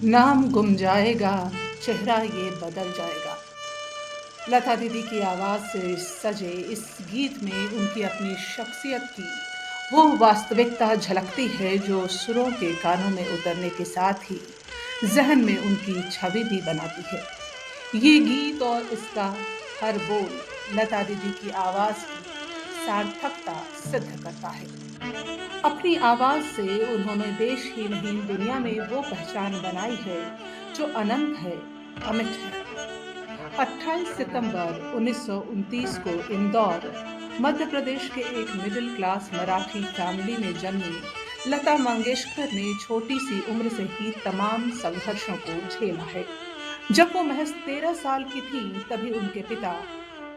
नाम गुम जाएगा, चेहरा ये बदल जाएगा। लता दीदी की आवाज़ से सजे इस गीत में उनकी अपनी शख्सियत की वो वास्तविकता झलकती है जो सुरों के कानों में उतरने के साथ ही ज़हन में उनकी छवि भी बनाती है। ये गीत और इसका हर बोल लता दीदी की आवाज़ की सार्थकता सिद्ध करता है। अपनी आवाज़ से उन्होंने देश ही नहीं दुनिया में वो पहचान बनाई है जो अनंत है, अमिट है। 28 सितंबर 1929 को इंदौर, मध्य प्रदेश के एक मिडिल क्लास मराठी फैमिली में जन्मी लता मंगेशकर ने छोटी सी उम्र से ही तमाम संघर्षों को झेला है। जब वो महज 13 साल की थी तभी उनके पिता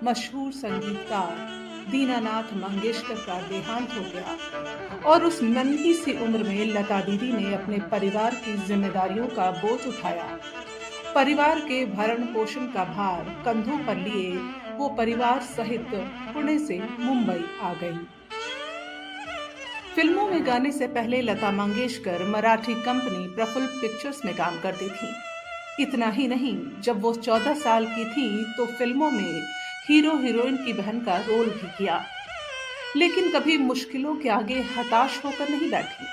मशहूर संगीतकार दीनानाथ मंगेशकर का देहांत हो गया और उस नन्ही सी उम्र में लता दीदी ने अपने परिवार की जिम्मेदारियों का बोझ उठाया। परिवार के भरण पोषण का भार कंधों पर लिए वो परिवार सहित पुणे से मुंबई आ गई। फिल्मों में गाने से पहले लता मंगेशकर मराठी कंपनी प्रफुल्ल पिक्चर्स में काम करती थी। इतना ही नहीं, जब वो 14 साल की थी तो फिल्मों में हीरो हीरोइन की बहन का रोल भी किया, लेकिन कभी मुश्किलों के आगे हताश होकर नहीं बैठी।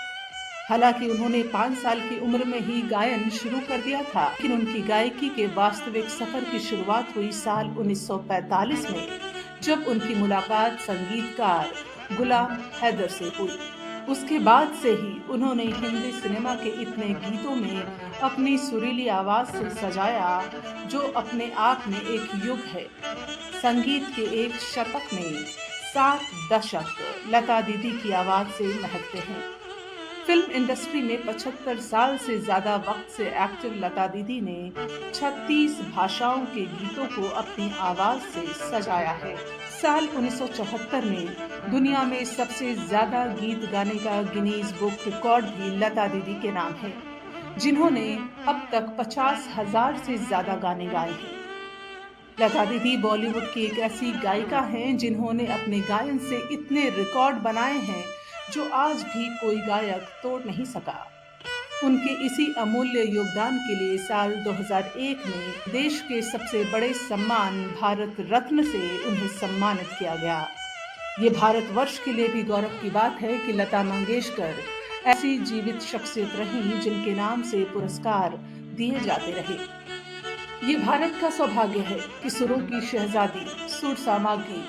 हालांकि उन्होंने 5 साल की उम्र में ही गायन शुरू कर दिया था, लेकिन उनकी गायकी के वास्तविक सफर की शुरुआत हुई साल 1945 में, जब उनकी मुलाकात संगीतकार गुलाम हैदर से हुई। उसके बाद से ही उन्होंने हिंदी सिनेमा के इतने गीतों में अपनी सुरीली आवाज से सजाया, जो अपने आप में एक युग है। संगीत के एक शतक में 7 दशक लता दीदी की आवाज से महकते हैं। फिल्म इंडस्ट्री में 75 साल से ज्यादा वक्त से एक्टिव लता दीदी ने 36 भाषाओं के गीतों को अपनी आवाज से सजाया है। साल 1974 में दुनिया में सबसे ज्यादा गीत गाने का गिनीज बुक रिकॉर्ड भी लता दीदी के नाम है, जिन्होंने अब तक 50,000 से ज्यादा गाने गाए हैं। लता दीदी बॉलीवुड की एक ऐसी गायिका हैं जिन्होंने अपने गायन से इतने रिकॉर्ड बनाए हैं जो आज भी कोई गायक तोड़ नहीं सका। उनके इसी अमूल्य योगदान के लिए साल 2001 में देश के सबसे बड़े सम्मान भारत रत्न से उन्हें सम्मानित किया गया। ये भारतवर्ष के लिए भी गौरव की बात है कि लता मंगेशकर ऐसी जीवित शख्सियत रहीं जिनके नाम से पुरस्कार दिए जाते रहे। ये भारत का सौभाग्य है कि सुरों की शहजादी सुर साम्राज्ञी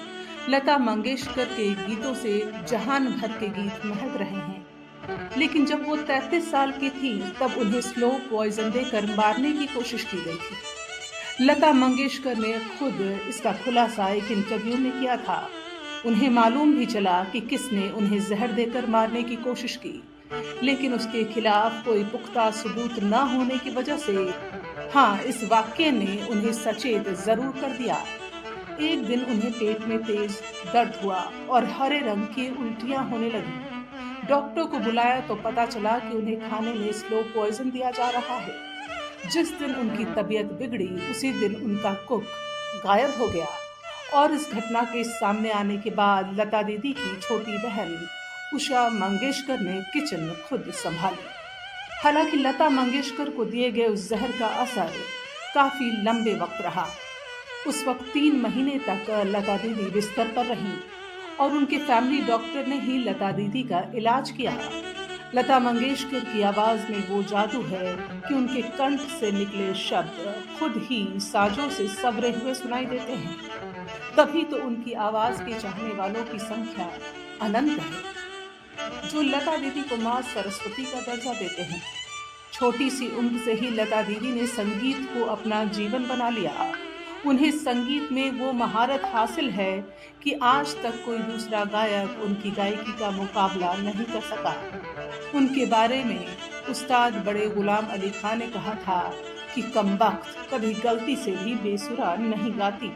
लता मंगेशकर के गीतों से जहान भर के गीत महक रहे हैं। लेकिन जब वो 33 साल की थी तब उन्हें स्लो पॉइजन देकर मारने की कोशिश की गई थी। लता मंगेशकर ने खुद इसका खुलासा एक इंटरव्यू में किया था। उन्हें मालूम भी चला कि किसने उन्हें जहर देकर मारने की कोशिश की, लेकिन उसके खिलाफ कोई पुख्ता सबूत न होने की वजह से हाँ, इस वाक्य ने उन्हें सचेत जरूर कर दिया। एक दिन उन्हें पेट में तेज दर्द हुआ और हरे रंग की उल्टियां होने लगी। डॉक्टर को बुलाया तो पता चला कि उन्हें खाने में स्लो पॉइजन दिया जा रहा है। जिस दिन उनकी तबीयत बिगड़ी उसी दिन उनका कुक गायब हो गया और इस घटना के सामने आने के बाद लता दीदी की छोटी बहन उषा मंगेशकर ने किचन खुद संभाली। हालांकि लता मंगेशकर को दिए गए उस जहर का असर काफी लंबे वक्त रहा। उस वक्त 3 महीने तक लता दीदी बिस्तर पर रहीं और उनके फैमिली डॉक्टर ने ही लता दीदी का इलाज किया। लता मंगेशकर की आवाज में वो जादू है कि उनके कंठ से निकले शब्द खुद ही साजों से संवरे हुए सुनाई देते हैं। तभी तो उनकी आवाज के चाहने वालों की संख्या अनंत है, जो लता दीदी को मां सरस्वती का दर्जा देते हैं। छोटी सी उम्र से ही लता दीदी ने संगीत को अपना जीवन बना लिया। उन्हें संगीत में वो महारत हासिल है कि आज तक कोई दूसरा गायक उनकी गायकी का मुकाबला नहीं कर सका। उनके बारे में उस्ताद बड़े गुलाम अली खान ने कहा था कि कमबख्त कभी गलती से भी बेसुरा नहीं गाती।